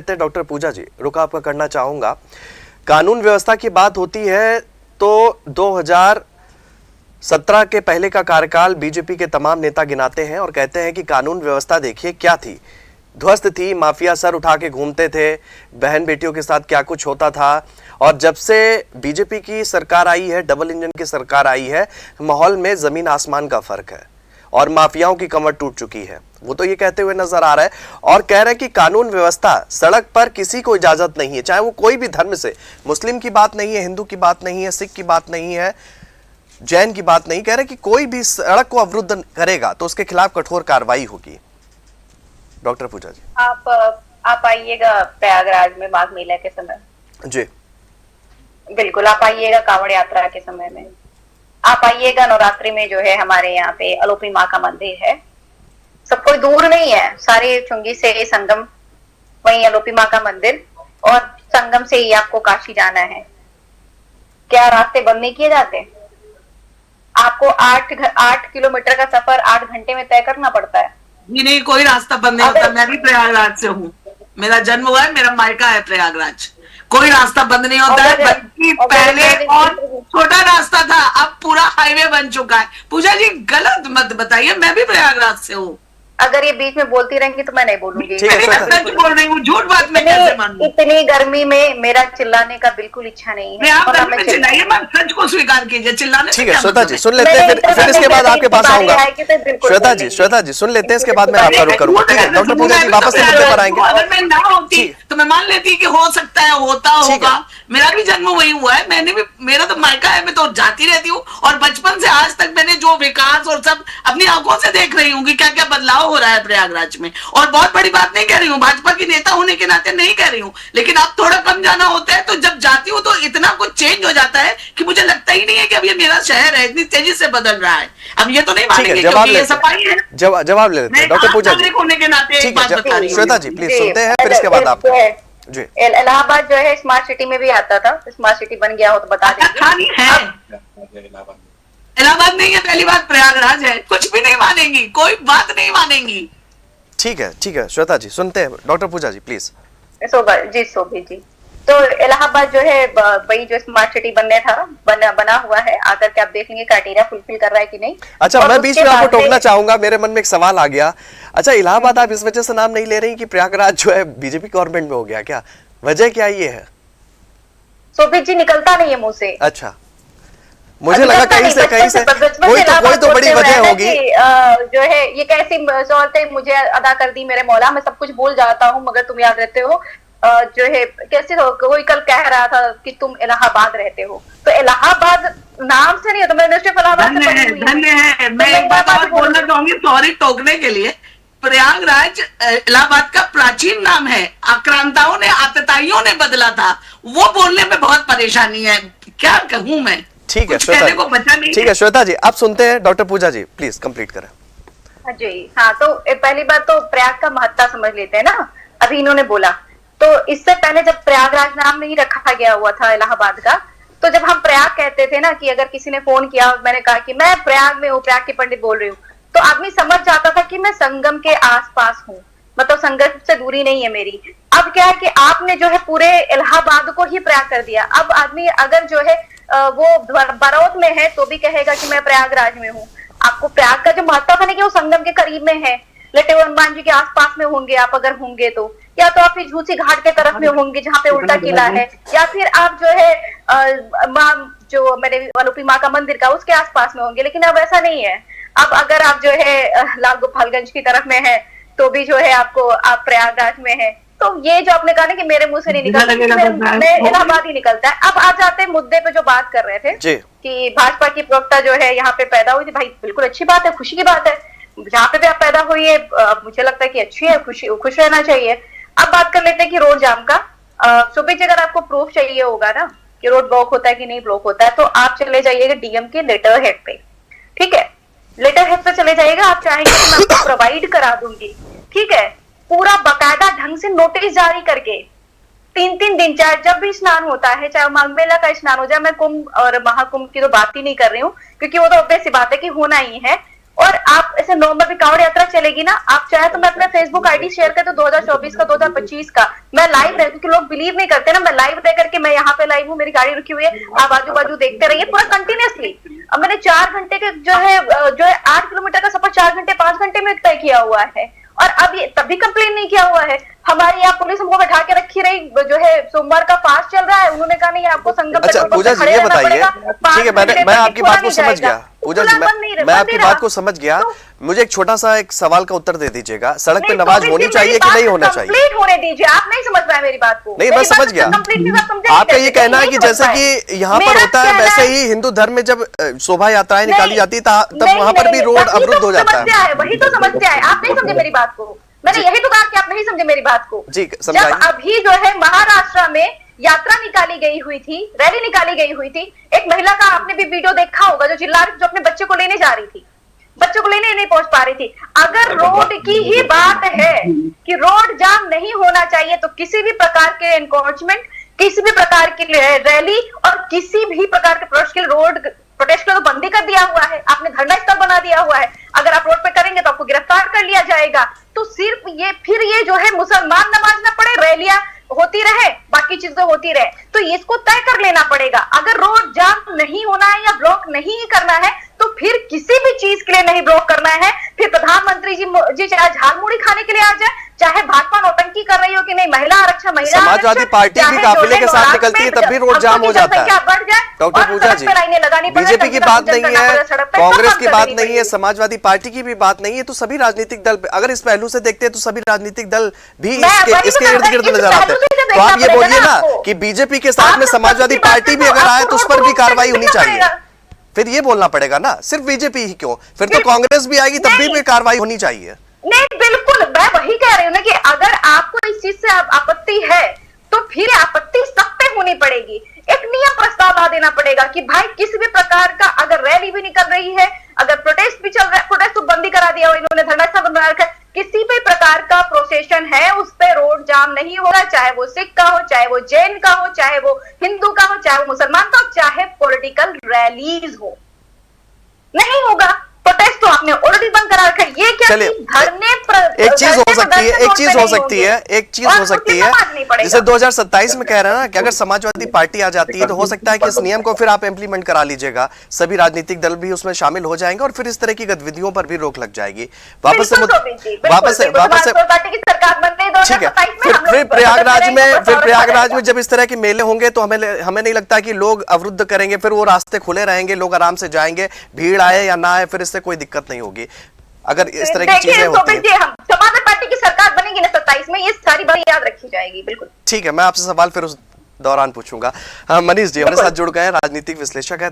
लेते हैं डॉक्टर पूजा जी, रुक आपका करना चाहूंगा। कानून व्यवस्था की बात होती है तो 2017 के पहले का कार्यकाल बीजेपी के तमाम नेता गिनाते हैं और कहते हैं कि कानून व्यवस्था देखिए क्या थी, ध्वस्त थी, माफिया सर उठा के घूमते थे, बहन बेटियों के साथ क्या कुछ होता था। और जब से बीजेपी की सरकार आई है, डबल इंजन की सरकार आई है, माहौल में जमीन आसमान का फर्क है और माफियाओं की कमर टूट चुकी है। वो तो ये कहते हुए नजर आ रहा है और कह रहे हैं कि कानून व्यवस्था, सड़क पर किसी को इजाजत नहीं है, चाहे वो कोई भी धर्म से, मुस्लिम की बात नहीं है, हिंदू की बात नहीं है, सिख की बात नहीं है, जैन की बात नहीं, कह रहे कि कोई भी सड़क को अवरुद्ध करेगा तो उसके खिलाफ कठोर कार्रवाई होगी। डॉक्टर पूजा जी, आप आइएगा प्रयागराज में माघ मेला के समय। जी बिल्कुल, आप आइएगा कांवड़ यात्रा के समय में, आप आइएगा नवरात्रि में जो है हमारे यहाँ पे अलोपी माँ का मंदिर है, सब कोई दूर नहीं है, सारे चुंगी से संगम, वहीं अलोपी माँ का मंदिर, और संगम से ही आपको काशी जाना है। क्या रास्ते बंद नहीं किए जाते? आपको 8 किलोमीटर का सफर 8 घंटे में तय करना पड़ता है। नहीं, कोई रास्ता बंद नहीं होता। मैं भी प्रयागराज से हूँ, मेरा जन्म हुआ है, मेरा मायका है प्रयागराज। कोई रास्ता बंद नहीं होता है, बल्कि पहले और छोटा रास्ता था, अब पूरा हाईवे बन चुका है। पूजा जी गलत मत बताइए, मैं भी प्रयागराज से हूँ। अगर ये बीच में बोलती रहेंगी तो मैं नहीं बोलूंगी। मैं सच बोल रही हूँ, झूठ बात मैं कैसे मानूं? इतनी गर्मी में मेरा चिल्लाने का बिल्कुल इच्छा नहीं है। आप गर्मी में चिल्लाइए, सच को स्वीकार कीजिए, चिल्लाने। ठीक है श्वेता जी, सुन लेते हैं, फिर इसके बाद आपके पास आऊंगा। श्वेता जी सुन लेते हैं, इसके बाद मैं आपका रुख करूंगा। ठीक है डॉक्टर पूजा जी, वापस से मुद्दे पर आएंगे। अगर मैं ना होती तो मैं मान लेती कि हो सकता है, होता होगा। मेरा भी जन्म वही हुआ है, मैंने भी, मेरा तो मायका है, मैं तो जाती रहती हूँ और बचपन से आज तक मैंने जो विकास और सब अपनी आंखों से देख रही हूँ कि क्या क्या बदलाव हो रहा है प्रयागराज में। और बहुत बड़ी बात नहीं कह रही हूँ, भाजपा की नेता होने के नाते नहीं कह रही हूँ, लेकिन अब थोड़ा कम जाना होता है तो जब जाती हूँ तो इतना कुछ चेंज हो जाता है कि मुझे लगता ही नहीं है कि अब ये मेरा शहर है, इतनी तेजी से बदल रहा है। अब ये तो नहीं मानेंगे क्योंकि ये सफाई है। जवाब ले लेते हैं डॉक्टर पूजा जी होने के नाते। श्वेता जी प्लीज सुनते हैं, फिर इसके बाद आप जी। इलाहाबाद जो है स्मार्ट सिटी में भी आता था, स्मार्ट सिटी बन गया हो तो बता दीजिए। इलाहाबाद नहीं है, पहली बात प्रयागराज है, कुछ भी नहीं मानेंगी, कोई बात नहीं मानेंगी। ठीक है श्वेता जी सुनते हैं, डॉक्टर पूजा जी प्लीज। शोभी जी, तो इलाहाबाद जो है वही जो स्मार्ट सिटी बनने था, बना हुआ है, आकर के आप देख लेंगे क्राइटेरिया फुलफिल कर रहा है कि नहीं। अच्छा, मैं बीच में आपको टोकना चाहूंगा, मेरे मन में एक सवाल आ गया। अच्छा, इलाहाबाद आप इस वजह से नाम नहीं ले रही कि प्रयागराज जो है बीजेपी गवर्नमेंट में हो गया क्या? वजह क्या ये है? शोभित जी निकलता नहीं है मुंह से। अच्छा, मुझे लगा कहीं से कोई तो बड़ी वजह होगी। जो है ये कैसी सौलतें मुझे अदा कर दी मेरे मौला, मैं सब कुछ भूल जाता हूँ मगर तुम याद रहते हो। जो है कैसे हो, कोई कल कह रहा था कि तुम इलाहाबाद रहते हो, तो इलाहाबाद नाम से नहीं है, तो मैंने सिर्फ इलाहाबाद धन्य है। मैं एक बात और बोलना चाहूंगी, सॉरी टोकने के लिए। प्रयागराज इलाहाबाद का प्राचीन नाम है, आक्रांताओं ने, आतताइयों ने बदला था, वो बोलने में बहुत परेशानी है, क्या कहूं मैं। ठीक है श्वेता जी, आप सुनते हैं, doctor Pooja ji please complete करें। जी हाँ, तो पहली बात तो प्रयाग का महत्ता समझ लेते हैं ना। अभी इन्होंने बोला, तो इससे पहले जब प्रयागराज नाम नहीं रखा गया हुआ था इलाहाबाद का, तो जब हम प्रयाग कहते थे ना, कि अगर किसी ने फोन किया और मैंने कहा कि मैं प्रयाग में हूँ, प्रयाग के पंडित बोल रही हूँ, तो आदमी समझ जाता था कि मैं संगम के आसपास हूँ, मतलब संगम से दूरी नहीं है मेरी। अब क्या है कि आपने जो है पूरे इलाहाबाद को ही प्रयाग कर दिया। अब आदमी अगर जो है वो बरौत में है तो भी कहेगा कि मैं प्रयागराज में हूँ। आपको प्रयाग का जो महत्व था ना कि वो संगम के करीब में है, लटे हनुमान जी के आसपास में होंगे आप अगर होंगे तो, या तो आप फिर झूसी घाट के तरफ में होंगे जहाँ पे उल्टा किला है, या फिर आप जो है जो मेरे अलोपी माँ का मंदिर का उसके आसपास में होंगे। लेकिन अब ऐसा नहीं है। अब अगर आप जो है लाल गोपालगंज की तरफ में है तो भी जो है आपको आप प्रयागराज में है। तो ये जो आपने कहा ना कि मेरे मुंह से नहीं निकलता, इलाहाबाद ही निकलता है। अब आ जाते हैं मुद्दे पे जो बात कर रहे थे कि भाजपा की प्रवक्ता जो है यहाँ पे पैदा हुई थी। भाई बिल्कुल अच्छी बात है, खुशी की बात है, जहाँ पे भी आप पैदा हुई है मुझे लगता है कि अच्छी है, खुश रहना चाहिए। अब बात कर लेते हैं कि रोड जाम का। सुबह अगर आपको प्रूफ चाहिए होगा ना कि रोड ब्लॉक होता है कि नहीं ब्लॉक होता है, तो आप चले जाइएगा डीएम के लेटर हेड पे। ठीक है, लेटर हेड पे चले जाइएगा, आप चाहेंगे तो मैं आपको प्रोवाइड करा दूंगी। ठीक है, पूरा बकायदा ढंग से नोटिस जारी करके 3-3 दिन, चाहे जब भी स्नान होता है, चाहे माघ मेला का स्नान हो जाए, मैं कुंभ और महाकुंभ की तो बात ही नहीं कर रही हूँ क्योंकि वो तो ऑब्वियस सी बात है कि होना ही है। और आप ऐसे नॉर्मल भी कांवड़ यात्रा चलेगी ना, आप चाहे तो मैं अपना फेसबुक आईडी शेयर कर, तो 2024 का 2025 का मैं लाइव रह, क्योंकि लोग बिलीव नहीं करते ना, मैं लाइव रह करके, मैं यहाँ पे लाइव हूँ, मेरी गाड़ी रुकी हुई है, आप आजू बाजू देखते रहिए पूरा कंटिन्यूसली। अब मैंने 4 घंटे के जो है 8 किलोमीटर का सफर 4 घंटे 5 घंटे में तय किया हुआ है, और अब ये तब भी कंप्लेन नहीं किया हुआ है। हमारी यहाँ पुलिस हमको बैठा के रखी रही, जो है सोमवार का फास्ट चल रहा है, उन्होंने कहा नहीं आपको संगम अच्छा पूजा जी ये बताइए, ठीक है मैं आपकी बात को समझ गया, पूजा जी मैं आपकी बात को समझ गया, मुझे एक छोटा सा एक सवाल का उत्तर दे दीजिएगा, सड़क पे नमाज होनी चाहिए कि नहीं होना चाहिए? कंप्लीट होने दीजिए, आप नहीं समझ पाए मेरी बात को। नहीं मैं समझ गया, आपका ये कहना है कि जैसे कि यहाँ पर होता है वैसे ही हिंदू धर्म में जब शोभा यात्राएं निकाली जाती है तब वहां पर भी रोड अवरुद्ध हो जाता है। वही तो समस्या है, आप नहीं समझे मेरी बात को, मैंने यही तो कहा कि आप नहीं समझे मेरी बात को। जी जब अभी जो है महाराष्ट्र में यात्रा निकाली गई हुई थी, रैली निकाली गई हुई थी, एक महिला का आपने भी वीडियो देखा होगा जो चिल्ला रही, जो अपने बच्चे को लेने जा रही थी, बच्चों को लेने नहीं पहुंच पा रही थी। अगर रोड की ही बात है कि रोड जाम नहीं होना चाहिए, तो किसी भी प्रकार के एनक्रोचमेंट, किसी भी प्रकार की रैली और किसी भी प्रकार के प्रोटेस्ट के रोड प्रोटेस्ट के तो बंदी कर दिया हुआ है, आपने धरना स्थल बना दिया हुआ है, अगर आप रोड पे करेंगे तो आपको गिरफ्तार कर लिया जाएगा। तो सिर्फ ये फिर ये जो है मुसलमान नमाज ना पढ़े, रैलियां होती रहे, बाकी चीजें होती रहे, तो इसको तय कर लेना पड़ेगा। अगर रोड जाम नहीं होना है या ब्लॉक नहीं करना है, तो फिर किसी भी चीज के लिए नहीं ब्लॉक करना है। फिर प्रधानमंत्री जी चाहे झालमुड़ी खाने के लिए आ जाए, चाहे भाजपा नौटंकी कर रही हो कि नहीं, महिला आरक्षण, महिला समाजवादी पार्टी भी काफिले के साथ निकलती है तब भी रोड जाम हो जाता है। डॉक्टर पूजा जी, बीजेपी की बात नहीं है, कांग्रेस की बात नहीं है, समाजवादी पार्टी की भी बात नहीं है, तो सभी राजनीतिक दल, अगर इस पहलू से देखते हैं तो सभी राजनीतिक दल भी इसके इर्द गिर्द नजर आते हैं। तो आप ये बोलिए ना कि बीजेपी के साथ में समाजवादी पार्टी भी अगर आए तो उस पर भी कार्रवाई होनी चाहिए, फिर ये बोलना पड़ेगा ना, सिर्फ बीजेपी ही क्यों, फिर तो कांग्रेस भी आएगी तब भी कार्रवाई होनी चाहिए। नहीं बिल्कुल, मैं वही कह रही हूँ ना कि अगर आपको इस चीज से आपत्ति है तो फिर आपत्ति सब पे होनी पड़ेगी। एक नियम प्रस्ताव ला देना पड़ेगा कि भाई किसी भी प्रकार का अगर रैली भी निकल रही है, अगर प्रोटेस्ट भी चल रहा है, प्रोटेस्ट तो बंदी करा दिया हो इन्होंने, धरना स्थल बना रखा है, किसी भी प्रकार का प्रोसेशन है उस पे रोड जाम नहीं होगा, चाहे वो सिख का हो, चाहे वो जैन का हो, चाहे वो हिंदू का हो, चाहे वो मुसलमान का हो, चाहे पॉलिटिकल रैलीज हो, नहीं होगा। प्रोटेस्ट तो आपने ऑलरेडी बंद करा रखा है, ये क्या धरने एक चीज हो सकती है, एक चीज हो सकती है जैसे 2027 में कह रहे हैं ना कि अगर समाजवादी पार्टी आ जाती है तो हो सकता है कि इस नियम को फिर आप इम्प्लीमेंट करा लीजिएगा, सभी राजनीतिक दल भी उसमें शामिल हो जाएंगे और फिर इस तरह की गतिविधियों पर भी रोक लग जाएगी। वापस से ठीक है, फिर प्रयागराज में जब इस तरह के मेले होंगे तो हमें नहीं लगता कि लोग अवरुद्ध करेंगे, फिर वो रास्ते खुले रहेंगे, लोग आराम से जाएंगे, भीड़ आए या ना आए फिर इससे कोई दिक्कत नहीं होगी अगर इस तरह की चीजें होती हैं। समाजवादी पार्टी की सरकार बनेगी ना 27 में, ये सारी बात याद रखी जाएगी। बिल्कुल ठीक है, मैं आपसे सवाल फिर उस दौरान पूछूंगा। मनीष जी हमारे साथ जुड़ गए, राजनीतिक विश्लेषक है।